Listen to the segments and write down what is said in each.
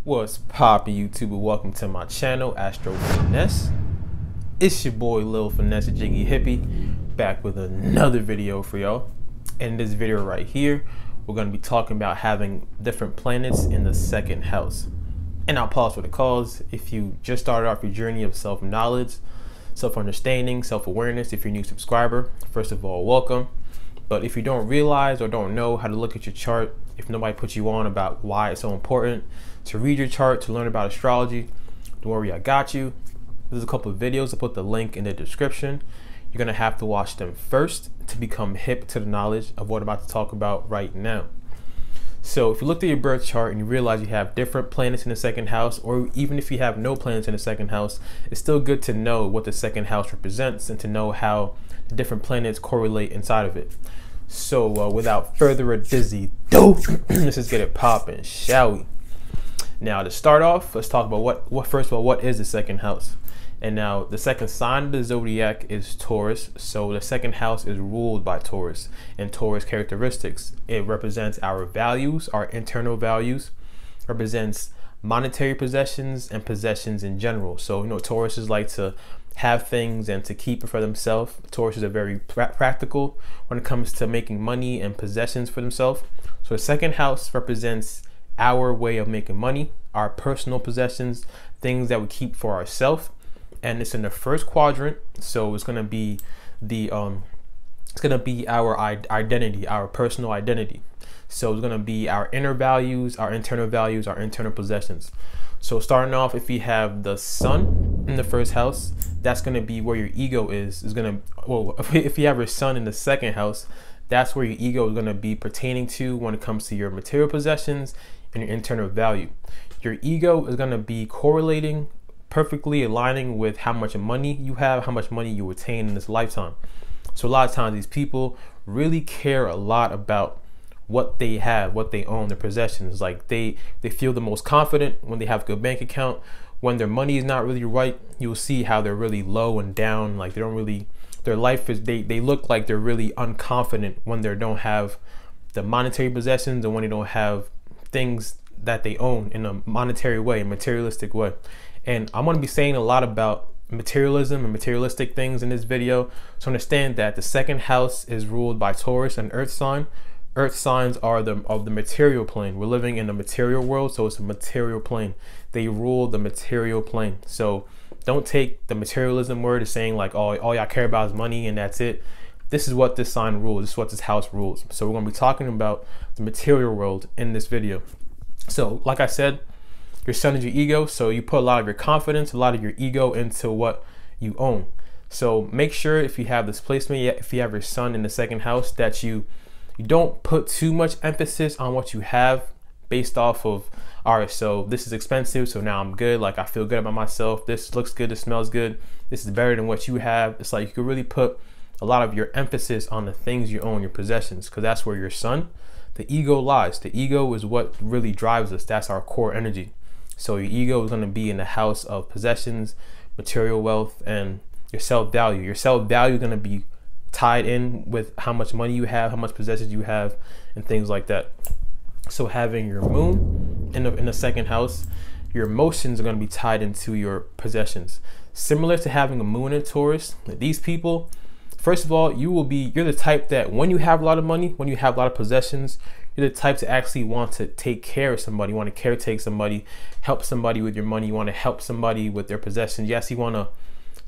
What's poppin', YouTube? Welcome to my channel, Astro Finesse. It's your boy Lil Finesse Jiggy Hippie, back with another video for y'all. In this video right here, we're gonna be talking about having different planets in the second house. And I'll pause for the cause. If you just started off your journey of self-knowledge, self-understanding, self-awareness, if you're a new subscriber, first of all, welcome. But if you don't realize or don't know how to look at your chart, if nobody puts you on about why it's so important to read your chart, to learn about astrology, don't worry, I got you. There's a couple of videos. I'll put the link in the description. You're gonna have to watch them first to become hip to the knowledge of what I'm about to talk about right now. So if you looked at your birth chart and you realize you have different planets in the second house, or even if you have no planets in the second house, it's still good to know what the second house represents and to know how the different planets correlate inside of it. So without further ado, let's just get it popping, shall we? Now to start off, let's talk about first of all, what is the second house? And now the second sign of the zodiac is Taurus. So the second house is ruled by Taurus and Taurus characteristics. It represents our values, our internal values, represents monetary possessions and possessions in general. So, you know, Tauruses like to have things and to keep it for themselves. Tauruses are very practical when it comes to making money and possessions for themselves. So the second house represents our way of making money, our personal possessions, things that we keep for ourselves. And it's in the first quadrant, so it's gonna be our identity, our personal identity. So it's gonna be our inner values, our internal possessions. So starting off, if you have the sun in the first house, that's gonna be where your ego is. If you have your sun in the second house, that's where your ego is gonna be pertaining to when it comes to your material possessions and your internal value. Your ego is gonna be correlating, perfectly aligning with how much money you have, how much money you attain in this lifetime. So a lot of times these people really care a lot about what they have, what they own, their possessions. Like they feel the most confident when they have a good bank account. When their money is not really right, you'll see how they're really low and down. Like their life is, they look like they're really unconfident when they don't have the monetary possessions and when they don't have things that they own in a monetary way, a materialistic way. And I'm going to be saying a lot about materialism and materialistic things in this video. So understand that the second house is ruled by Taurus, an earth sign. Earth signs are of the material plane. We're living in the material world, so it's a material plane. They rule the material plane. So don't take the materialism word as saying like, oh, all y'all care about is money and that's it. This is what this sign rules. This is what this house rules. So we're going to be talking about the material world in this video. So like I said, your sun is your ego, so you put a lot of your confidence, a lot of your ego into what you own. So make sure if you have this placement, if you have your sun in the second house, that you don't put too much emphasis on what you have based off of, all right, so this is expensive, so now I'm good, like I feel good about myself, this looks good, this smells good, this is better than what you have. It's like you could really put a lot of your emphasis on the things you own, your possessions, because that's where your sun, the ego lies. The ego is what really drives us. That's our core energy. So your ego is going to be in the house of possessions, material wealth, and your self-value. Your self-value is going to be tied in with how much money you have, how much possessions you have, and things like that. So having your moon in the second house, your emotions are going to be tied into your possessions. Similar to having a moon in Taurus, these people, first of all, you're the type that when you have a lot of money, when you have a lot of possessions, you're the type to actually want to take care of somebody, you want to caretake somebody, help somebody with your money, you want to help somebody with their possessions. Yes, you want to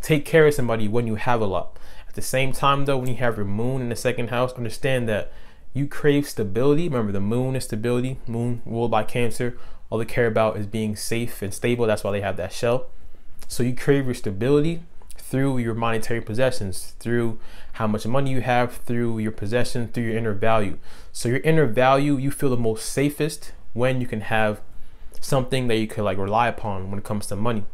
take care of somebody when you have a lot. At the same time though, when you have your moon in the second house, understand that you crave stability. Remember, the moon is stability, moon ruled by Cancer. All they care about is being safe and stable. That's why they have that shell. So you crave your stability through your monetary possessions, through how much money you have, through your possession, through your inner value. So your inner value, you feel the most safest when you can have something that you could like rely upon when it comes to money.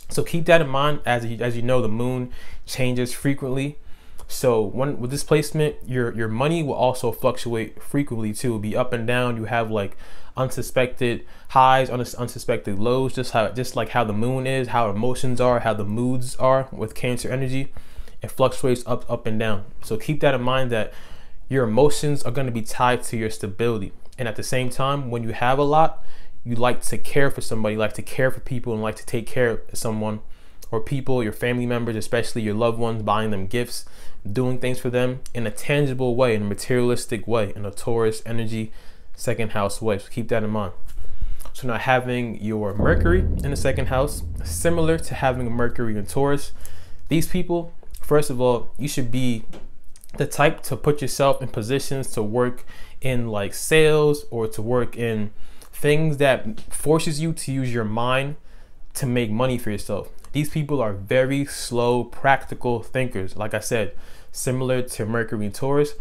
So keep that in mind. As you know, the moon changes frequently. So with this placement, your money will also fluctuate frequently too. It'll be up and down. You have like unsuspected highs, unsuspected lows, just like how the moon is, how emotions are, how the moods are with Cancer energy. It fluctuates up and down. So keep that in mind, that your emotions are going to be tied to your stability. And at the same time, when you have a lot, you like to care for somebody, you like to care for people and like to take care of someone or people, your family members, especially your loved ones, buying them gifts, doing things for them in a tangible way, in a materialistic way, in a Taurus energy second house way. So keep that in mind. So now having your Mercury in the second house, similar to having a Mercury in Taurus, these people, first of all, you should be the type to put yourself in positions to work in like sales or to work in things that forces you to use your mind to make money for yourself. These people are very slow, practical thinkers. Like I said, similar to Mercury and Taurus,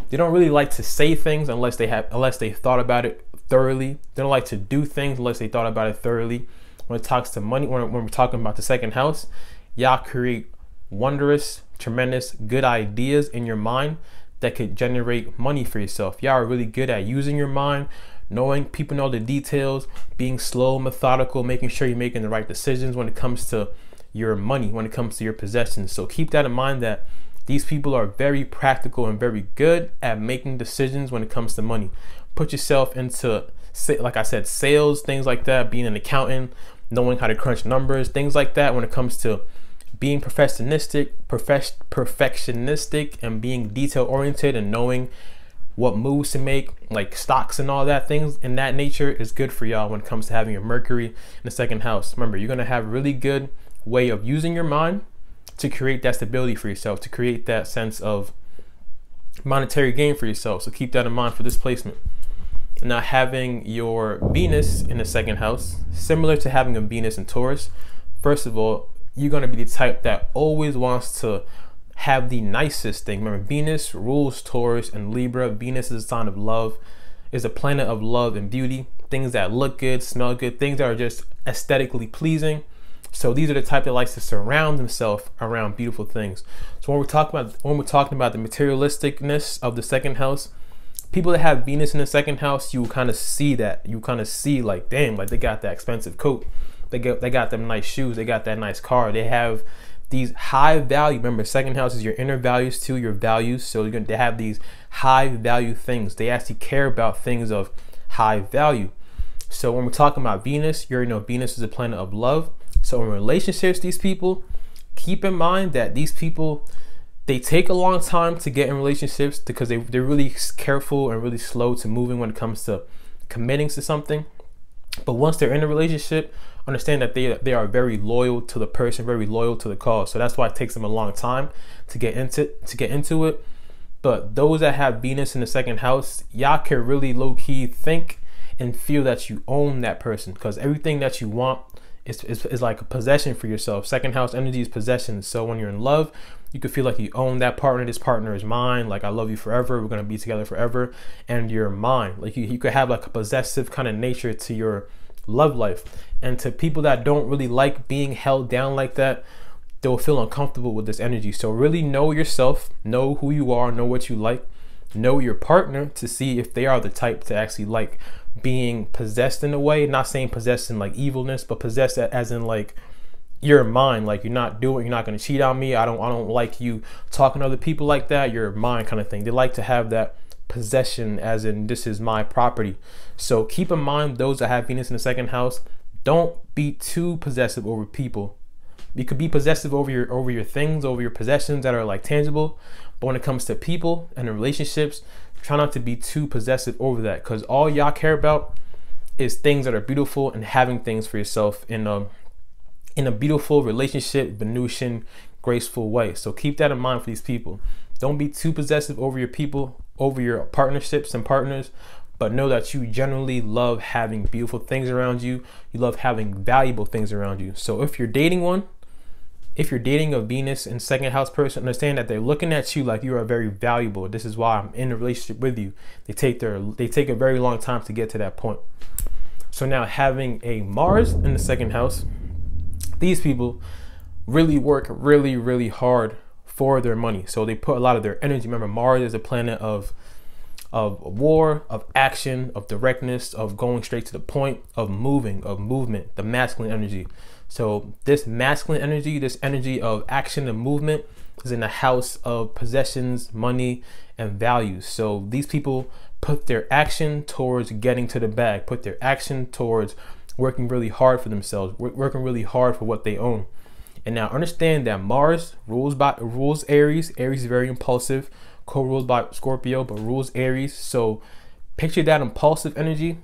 they don't really like to say things unless they thought about it thoroughly. They don't like to do things unless they thought about it thoroughly. When it talks to money, when we're talking about the second house, y'all create wondrous, tremendous, good ideas in your mind that could generate money for yourself. Y'all are really good at using your mind, knowing people know the details, being slow, methodical, making sure you're making the right decisions when it comes to your money, when it comes to your possessions. So keep that in mind, that these people are very practical and very good at making decisions when it comes to money. Put yourself into, like I said, sales, things like that, being an accountant, knowing how to crunch numbers, things like that when it comes to being perfectionistic and being detail oriented and knowing what moves to make, like stocks and all that, things in that nature is good for y'all when it comes to having your Mercury in the second house. Remember, you're gonna have a really good way of using your mind to create that stability for yourself, to create that sense of monetary gain for yourself. So keep that in mind for this placement. Now having your Venus in the second house, similar to having a Venus in Taurus, first of all, you're gonna be the type that always wants to have the nicest thing. Remember, Venus rules Taurus and Libra. Venus is a sign of love, is a planet of love and beauty, things that look good, smell good, things that are just aesthetically pleasing. So these are the type that likes to surround themselves around beautiful things. So when we're talking about the materialisticness of the second house, people that have Venus in the second house, you kind of see that. You kind of see like, damn, like they got that expensive coat, they got them nice shoes, they got that nice car, they have these high value. Remember, second house is your inner values too, your values. So they have these high value things. They actually care about things of high value. So when we're talking about Venus, you already know Venus is a planet of love. So in relationships, these people, keep in mind that these people, they take a long time to get in relationships because they're really careful and really slow to moving when it comes to committing to something. But once they're in a relationship, understand that they are very loyal to the person, very loyal to the cause. So that's why it takes them a long time to get into it. But those that have Venus in the second house, y'all can really low-key think and feel that you own that person, because everything that you want is like a possession for yourself. Second house energy is possession. So when you're in love, you could feel like you own that partner. This partner is mine. Like, I love you forever. We're gonna be together forever, and you're mine. Like you could have like a possessive kind of nature to your love life. And to people that don't really like being held down like that, they'll feel uncomfortable with this energy. So really know yourself, know who you are, know what you like, know your partner to see if they are the type to actually like being possessed in a way. Not saying possessed in like evilness, but possessed as in like you're mine, like you're not gonna cheat on me. I don't like you talking to other people like that. You're mine kind of thing. They like to have that possession as in this is my property. So keep in mind, those that have Venus in the second house, don't be too possessive over people. You could be possessive over your things, over your possessions that are like tangible, but when it comes to people and in relationships, try not to be too possessive over that, because all y'all care about is things that are beautiful and having things for yourself in a beautiful relationship, Venusian, graceful way. So keep that in mind for these people. Don't be too possessive over your people, over your partnerships and partners, but know that you generally love having beautiful things around you. You love having valuable things around you. So if you're dating a Venus and second house person, understand that they're looking at you like you are very valuable. This is why I'm in a relationship with you. They take a very long time to get to that point. So now having a Mars in the second house, these people really work really, really hard for their money. So they put a lot of their energy. Remember, Mars is a planet of war, of action, of directness, of going straight to the point, of movement, the masculine energy. So this masculine energy, this energy of action and movement, is in the house of possessions, money, and values. So these people put their action towards getting to the bag, put their action towards working really hard for themselves, working really hard for what they own. And now understand that Mars rules Aries. Aries is very impulsive, co-ruled by Scorpio, but rules Aries. So picture that impulsive energy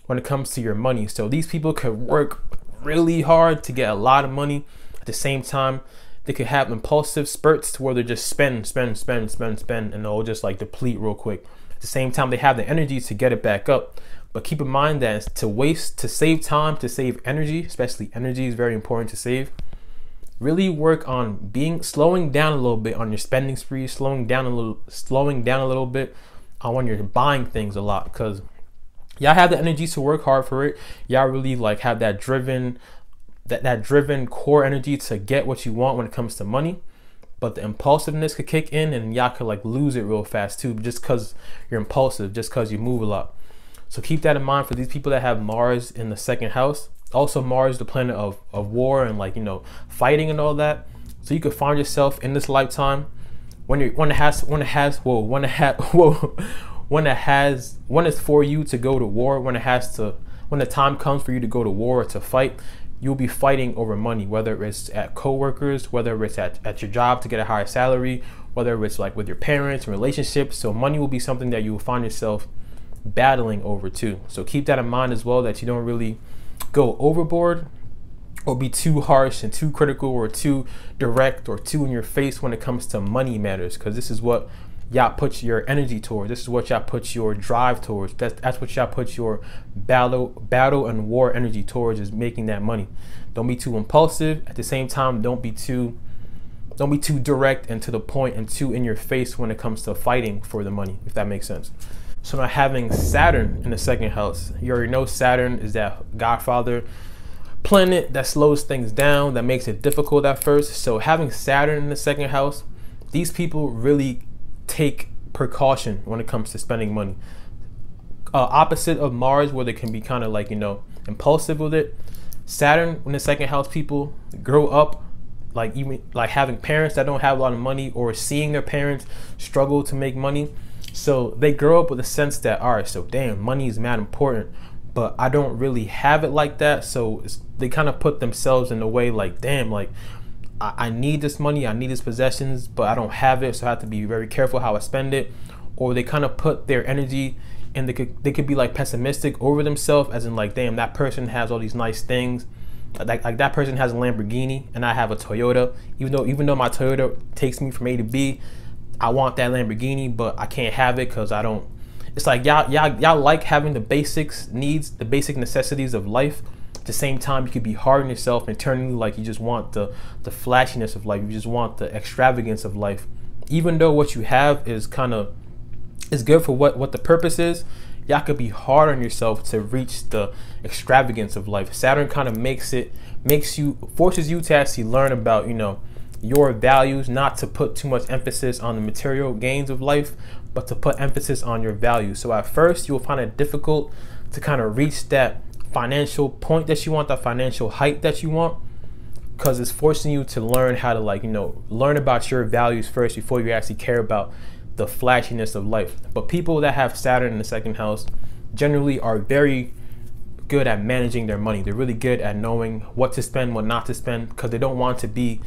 when it comes to your money. So these people could work really hard to get a lot of money. At the same time, they could have impulsive spurts to where they just spend, and they'll just like deplete real quick. At the same time, they have the energy to get it back up. But keep in mind that to save time, to save energy, especially energy is very important to save. Really work on slowing down a little bit on your spending spree, slowing down a little bit on when you're buying things a lot, because y'all have the energy to work hard for it. Y'all really like have that driven core energy to get what you want when it comes to money. But the impulsiveness could kick in and y'all could like lose it real fast too, just because you're impulsive, just because you move a lot. So keep that in mind for these people that have Mars in the second house. Also, Mars, the planet of war and like, you know, fighting and all that. So you could find yourself in this lifetime when it's for you to go to war, when the time comes for you to go to war or to fight, you'll be fighting over money, whether it's at coworkers, whether it's at your job to get a higher salary, whether it's like with your parents, relationships. So money will be something that you will find yourself battling over too. So keep that in mind as well, that you don't really go overboard or be too harsh and too critical or too direct or too in your face when it comes to money matters, because this is what y'all put your energy towards. This is what y'all put your drive towards. That's what y'all put your battle and war energy towards, is making that money. Don't be too impulsive. At the same time, don't be too direct and to the point and too in your face when it comes to fighting for the money, if that makes sense. So now having Saturn in the second house, you already know Saturn is that godfather planet that slows things down, that makes it difficult at first. So having Saturn in the second house, these people really take precaution when it comes to spending money. Opposite of Mars, where they can be kind of like, you know, impulsive with it. Saturn in the second house, people grow up like even like having parents that don't have a lot of money, or seeing their parents struggle to make money. So they grow up with a sense that, all right, so damn, money is mad important, but I don't really have it like that. So they kind of put themselves in a way like, damn, like I need this money, I need these possessions, but I don't have it, so I have to be very careful how I spend it. Or they kind of put their energy and they could be like pessimistic over themselves, as in like, damn, that person has all these nice things. Like that person has a Lamborghini and I have a Toyota. Even though my Toyota takes me from A to B, I want that Lamborghini, but I can't have it because I don't. It's like y'all like having the basic needs, the basic necessities of life. At the same time, you could be hard on yourself internally, like you just want the flashiness of life. You just want the extravagance of life. Even though what you have is good for what the purpose is, y'all could be hard on yourself to reach the extravagance of life. Saturn kind of forces you to actually learn about, you know, your values, not to put too much emphasis on the material gains of life, but to put emphasis on your values. So at first, you'll find it difficult to kind of reach that financial point that you want, that financial height that you want, because it's forcing you to learn how to, like, you know, learn about your values first before you actually care about the flashiness of life. But people that have Saturn in the second house generally are very good at managing their money. They're really good at knowing what to spend, what not to spend, because they don't want to be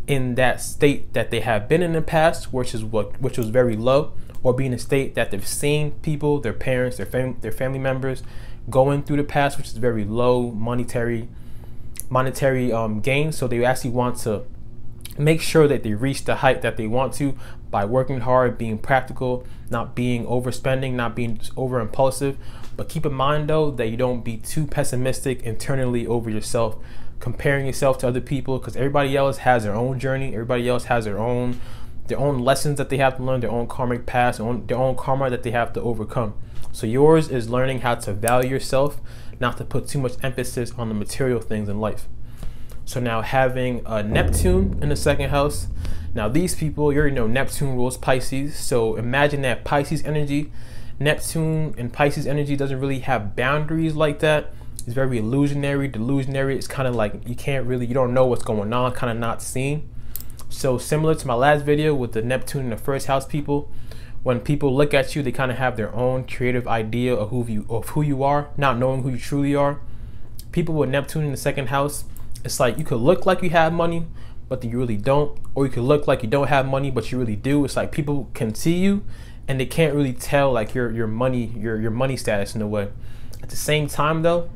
in that state that they have been in the past, which was very low, or be in a state that they've seen people, their parents, their family members going through the past, which is very low monetary gain. So they actually want to make sure that they reach the height that they want to by working hard, being practical, not being overspending, not being over impulsive. But keep in mind though that you don't be too pessimistic internally over yourself, comparing yourself to other people, because everybody else has their own journey. Everybody else has their own lessons that they have to learn, their own karmic past, their own karma that they have to overcome. So yours is learning how to value yourself, not to put too much emphasis on the material things in life. So now having Neptune in the second house. Now these people, you already know Neptune rules Pisces. So imagine that Pisces energy. Neptune and Pisces energy doesn't really have boundaries like that. It's very illusionary, delusionary. It's kind of like you don't know what's going on, kind of not seen. So similar to my last video with the Neptune in the first house people, when people look at you, they kind of have their own creative idea of who you are, not knowing who you truly are. People with Neptune in the second house, it's like you could look like you have money, but you really don't, or you could look like you don't have money, but you really do. It's like people can see you and they can't really tell like your money status in a way. At the same time though,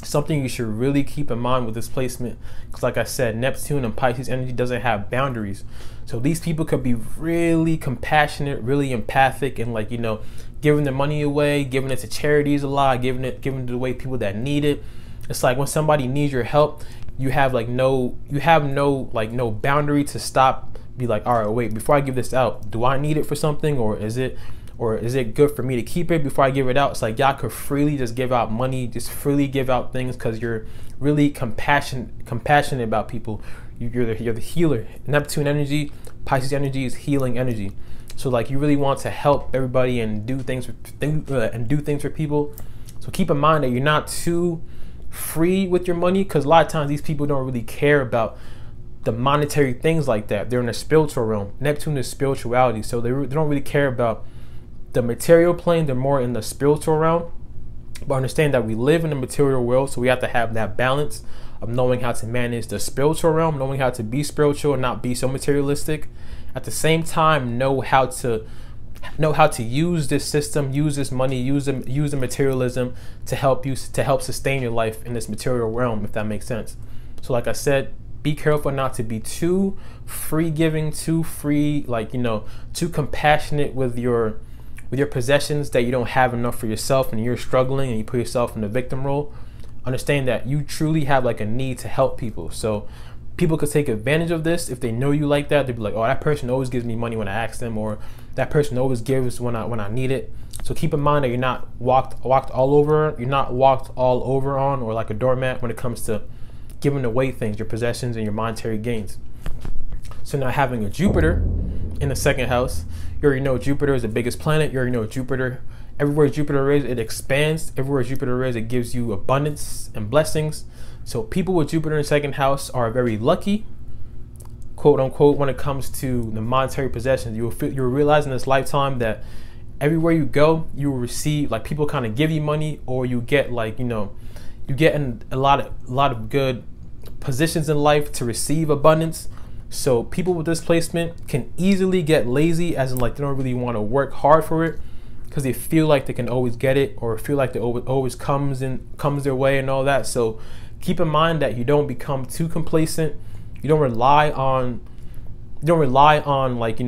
something you should really keep in mind with this placement, because like I said, Neptune and Pisces energy doesn't have boundaries. So these people could be really compassionate, really empathic, and like, you know, giving their money away, giving it to charities a lot, giving it away to people that need it. It's like when somebody needs your help, you have no boundary to stop, be like, all right, wait, before I give this out, do I need it for something, or is it good for me to keep it before I give it out? It's like y'all could freely just give out money, just freely give out things, because you're really compassionate about people. You're the healer. Neptune energy, Pisces energy is healing energy. So like you really want to help everybody and do things for people. So keep in mind that you're not too free with your money, because a lot of times these people don't really care about the monetary things like that. They're in the spiritual realm. Neptune is spirituality, so they don't really care about the material plane. They're more in the spiritual realm. But understand that we live in the material world, so we have to have that balance of knowing how to manage the spiritual realm, knowing how to be spiritual and not be so materialistic. At the same time, know how to use this system, use this money, use the materialism to help sustain your life in this material realm, if that makes sense. So like I said, be careful not to be too free giving, too compassionate with your possessions, that you don't have enough for yourself and you're struggling and you put yourself in the victim role. Understand that you truly have like a need to help people. So people could take advantage of this if they know you like that. They'd be like, oh, that person always gives me money when I ask them, or that person always gives when I need it. So keep in mind that you're not walked all over. You're not walked all over on, or like a doormat when it comes to giving away things, your possessions and your monetary gains. So now having a Jupiter in the second house, you already know Jupiter is the biggest planet. You already know Jupiter. Everywhere Jupiter is, it expands. Everywhere Jupiter is, it gives you abundance and blessings. So people with Jupiter in the second house are very lucky, quote unquote, when it comes to the monetary possessions. You'll realize in this lifetime that everywhere you go, you will receive, like people kind of give you money, or you get like, you get in a lot of good positions in life to receive abundance. So people with this placement can easily get lazy, as in like they don't really want to work hard for it, because they feel like they can always get it, or feel like it always comes their way and all that. So keep in mind that you don't become too complacent. You don't rely on like,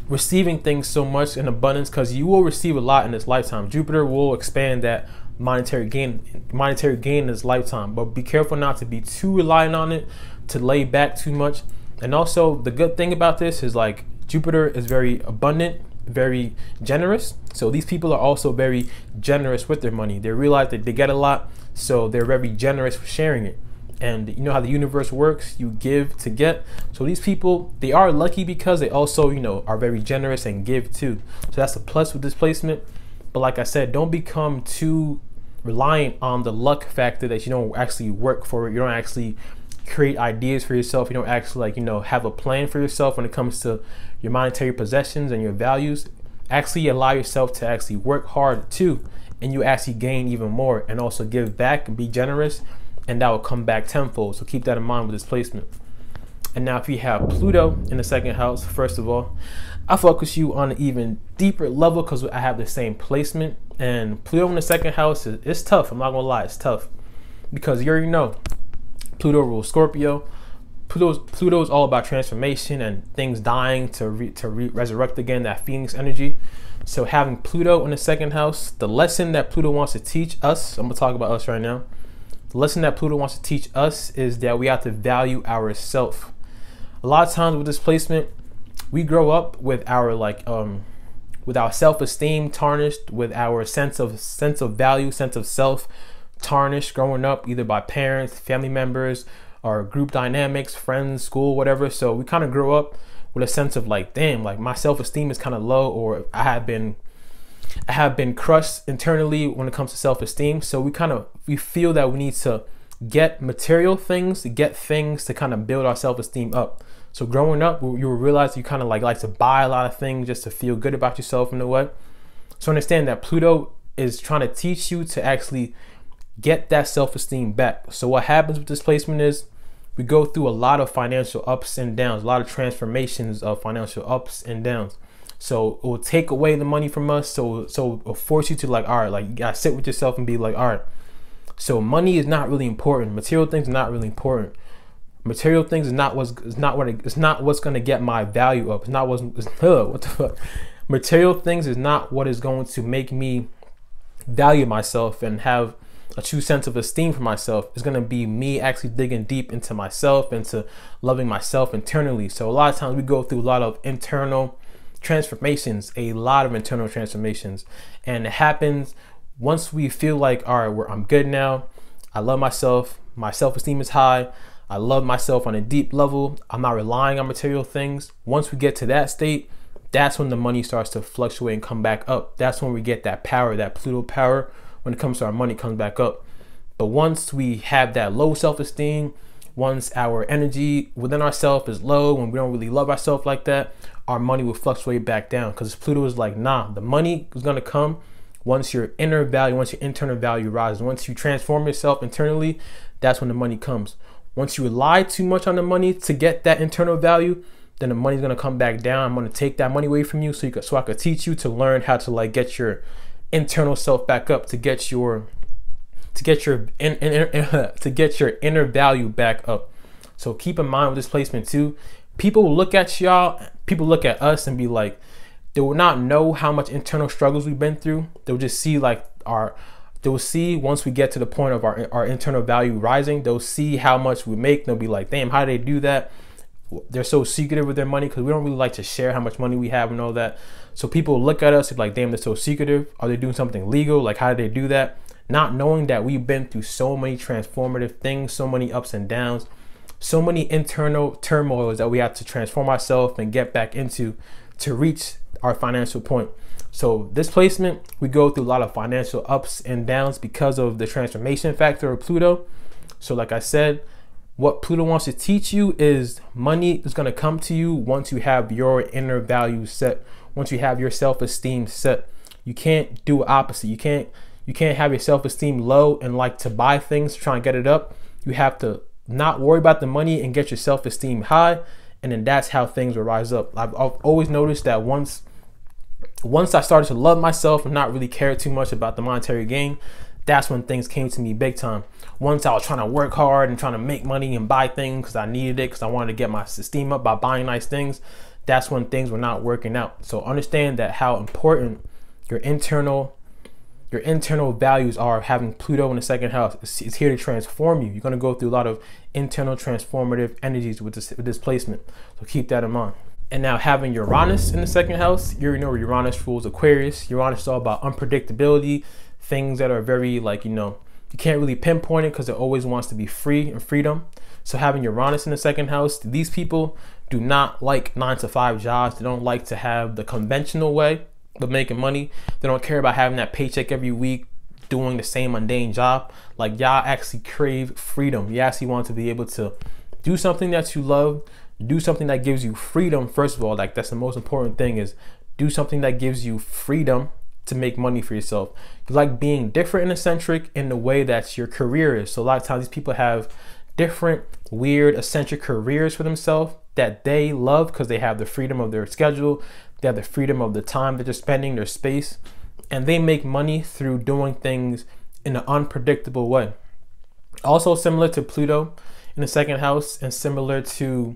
receiving things so much in abundance, because you will receive a lot in this lifetime. Jupiter will expand that monetary gain in this lifetime, but be careful not to be too reliant on it, to lay back too much. And also the good thing about this is like Jupiter is very abundant, very generous. So these people are also very generous with their money. They realize that they get a lot, so they're very generous for sharing it. And you know how the universe works, you give to get. So these people, they are lucky because they also, are very generous and give too. So that's a plus with this placement. But like I said, don't become too reliant on the luck factor, that you don't actually work for it. You don't actually create ideas for yourself. You don't actually have a plan for yourself when it comes to your monetary possessions and your values. Actually allow yourself to actually work hard too, and you actually gain even more, and also give back and be generous, and that will come back tenfold. So keep that in mind with this placement. And now if you have Pluto in the second house, first of all, I focus you on an even deeper level because I have the same placement. And Pluto in the second house is tough. I'm not gonna lie, it's tough, because you already know Pluto rules Scorpio. Pluto is all about transformation and things dying to resurrect again, that Phoenix energy. So having Pluto in the second house, the lesson that Pluto wants to teach us, I'm gonna talk about us right now. The lesson that Pluto wants to teach us is that we have to value ourselves. A lot of times with this placement, we grow up with our self-esteem tarnished, with our sense of value, sense of self tarnished, growing up either by parents, family members, or group dynamics, friends, school, whatever. So we kind of grow up with a sense of like, damn, like my self-esteem is kind of low, or I have been crushed internally when it comes to self-esteem. So we feel that we need to get material things, to get things to kind of build our self-esteem up. So growing up, you will realize you kind of like to buy a lot of things just to feel good about yourself in a way. So understand that Pluto is trying to teach you to actually get that self-esteem back. So what happens with this placement is we go through a lot of financial ups and downs, a lot of transformations of financial ups and downs. So it will take away the money from us. So it'll force you to like, all right, like you gotta sit with yourself and be like, all right, so money is not really important. Material things are not really important. Material things is not what's gonna get my value up. It's not what the fuck. Material things is not what is going to make me value myself and have a true sense of esteem for myself. Is going to be me actually digging deep into myself, into loving myself internally. So a lot of times we go through a lot of internal transformations, and it happens once we feel like, all right, I'm good now. I love myself. My self-esteem is high. I love myself on a deep level. I'm not relying on material things. Once we get to that state, that's when the money starts to fluctuate and come back up. That's when we get that power, that Pluto power. When it comes to our money, comes back up. But once we have that low self-esteem, once our energy within ourselves is low, when we don't really love ourselves like that, our money will fluctuate back down. Because Pluto is like, nah, the money is gonna come once your inner value, once your internal value rises. Once you transform yourself internally, that's when the money comes. Once you rely too much on the money to get that internal value, then the money's gonna come back down. I'm gonna take that money away from you so I could teach you to learn how to like get your internal self back up, to get your inner value back up. So keep in mind with this placement too, people look at us and be like, they will not know how much internal struggles we've been through. They'll just see like they'll see once we get to the point of our internal value rising, they'll see how much we make. They'll be like, damn, how do they do that? They're so secretive with their money because we don't really like to share how much money we have and all that. So people look at us and be like, damn, they're so secretive. Are they doing something legal? Like, how do they do that? Not knowing that we've been through so many transformative things, so many ups and downs, so many internal turmoils that we have to transform ourselves and get back into to reach our financial point. So this placement, we go through a lot of financial ups and downs because of the transformation factor of Pluto. So like I said, what Pluto wants to teach you is money is going to come to you once you have your inner values set, once you have your self-esteem set. You can't do opposite. You can't have your self-esteem low and like to buy things to try and get it up. You have to not worry about the money and get your self-esteem high, and then that's how things will rise up. I've always noticed that once I started to love myself and not really care too much about the monetary gain, that's when things came to me big time. Once I was trying to work hard and trying to make money and buy things because I needed it, because I wanted to get my esteem up by buying nice things, that's when things were not working out. So understand that how important your internal values are. Having Pluto in the second house, it's here to transform you. You're going to go through a lot of internal transformative energies with this placement. So keep that in mind. And now having Uranus in the second house, you already know where Uranus rules Aquarius. Uranus is all about unpredictability, things that are very like, you can't really pinpoint it because it always wants to be free and freedom. So having Uranus in the second house, these people do not like 9-to-5 jobs. They don't like to have the conventional way of making money. They don't care about having that paycheck every week, doing the same mundane job. Like, y'all actually crave freedom. You actually want to be able to do something that you love, do something that gives you freedom. First of all, like, that's the most important thing, is do something that gives you freedom to make money for yourself. You like being different and eccentric in the way that your career is. So a lot of times these people have different weird eccentric careers for themselves that they love because they have the freedom of their schedule, they have the freedom of the time that they're spending, their space, and they make money through doing things in an unpredictable way. Also similar to Pluto in the second house and similar to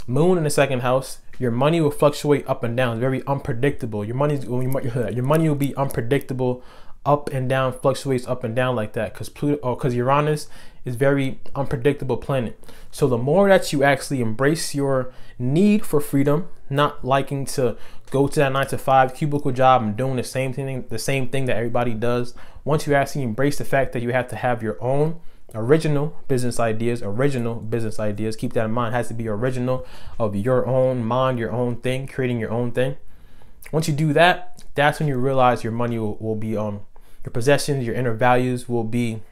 Moon in the second house, your money will fluctuate up and down. It's very unpredictable. Your money will be unpredictable, up and down, fluctuates up and down like that, because Uranus is very unpredictable planet. So the more that you actually embrace your need for freedom, not liking to go to that 9-to-5 cubicle job and doing the same thing that everybody does, once you actually embrace the fact that you have to have your own original business ideas, keep that in mind. It has to be original, of your own mind, your own thing, creating your own thing. Once you do that, that's when you realize your money will be your possessions, your inner values will be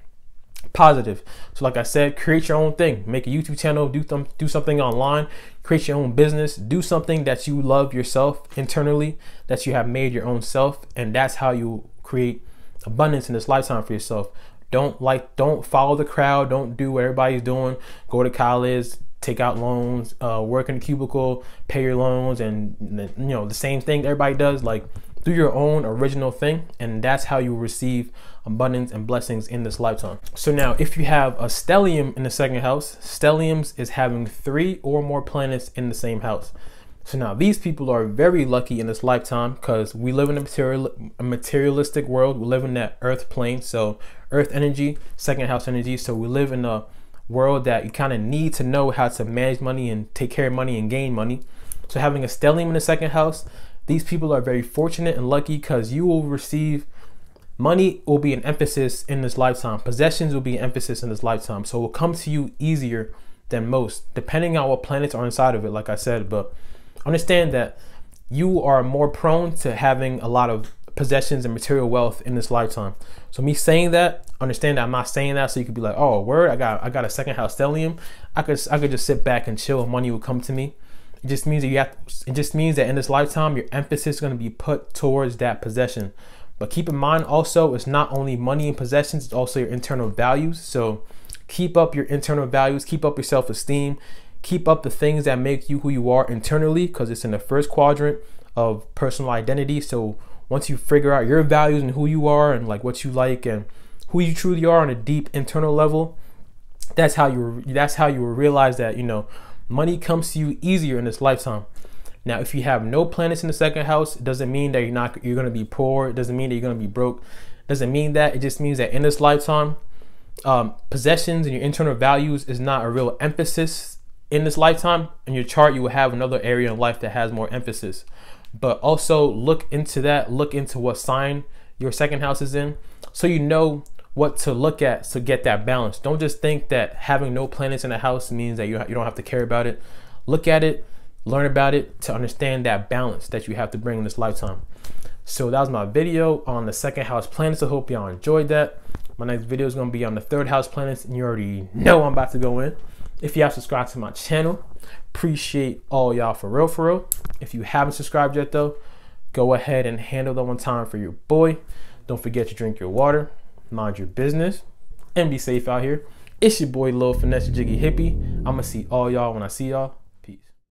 positive. So like I said, create your own thing, make a YouTube channel, do something online, create your own business, do something that you love yourself internally, that you have made your own self, and that's how you create abundance in this lifetime for yourself. Don't follow the crowd, don't do what everybody's doing, go to college, take out loans, work in a cubicle, pay your loans, and the same thing everybody does. Like, do your own original thing, and that's how you receive abundance and blessings in this lifetime. So now, if you have a stellium in the second house, stelliums is having 3 or more planets in the same house. So now these people are very lucky in this lifetime, because we live in a materialistic world. We live in that earth plane, so earth energy, second house energy. So we live in a world that you kind of need to know how to manage money and take care of money and gain money. So having a stellium in the second house, these people are very fortunate and lucky, because you will receive money, will be an emphasis in this lifetime. Possessions will be an emphasis in this lifetime. So it will come to you easier than most, depending on what planets are inside of it, like I said. But understand that you are more prone to having a lot of possessions and material wealth in this lifetime. So me saying that, understand that I'm not saying that so you could be like, oh, word, I got a second house stellium, I could just sit back and chill and money will come to me. It just means that in this lifetime your emphasis is going to be put towards that possession. But keep in mind also, it's not only money and possessions, it's also your internal values. So keep up your internal values, keep up your self-esteem, keep up the things that make you who you are internally, because it's in the first quadrant of personal identity. So once you figure out your values and who you are and like what you like and who you truly are on a deep internal level, that's how you will realize that, money comes to you easier in this lifetime. Now, if you have no planets in the second house, it doesn't mean that you're going to be poor. It doesn't mean that you're going to be broke. It doesn't mean that. It just means that in this lifetime, possessions and your internal values is not a real emphasis in this lifetime. In your chart, you will have another area in life that has more emphasis. But also look into that. Look into what sign your second house is in, so you know what to look at to get that balance. Don't just think that having no planets in a house means that you don't have to care about it. Look at it, learn about it to understand that balance that you have to bring in this lifetime. So that was my video on the second house planets. I hope y'all enjoyed that. My next video is going to be on the third house planets, and you already know I'm about to go in. If you have subscribed to my channel, appreciate all y'all for real. If you haven't subscribed yet though, go ahead and handle that one time for your boy. Don't forget to drink your water, mind your business, and be safe out here. It's your boy Lil Finesse Jiggy Hippie. I'ma see all y'all when I see y'all.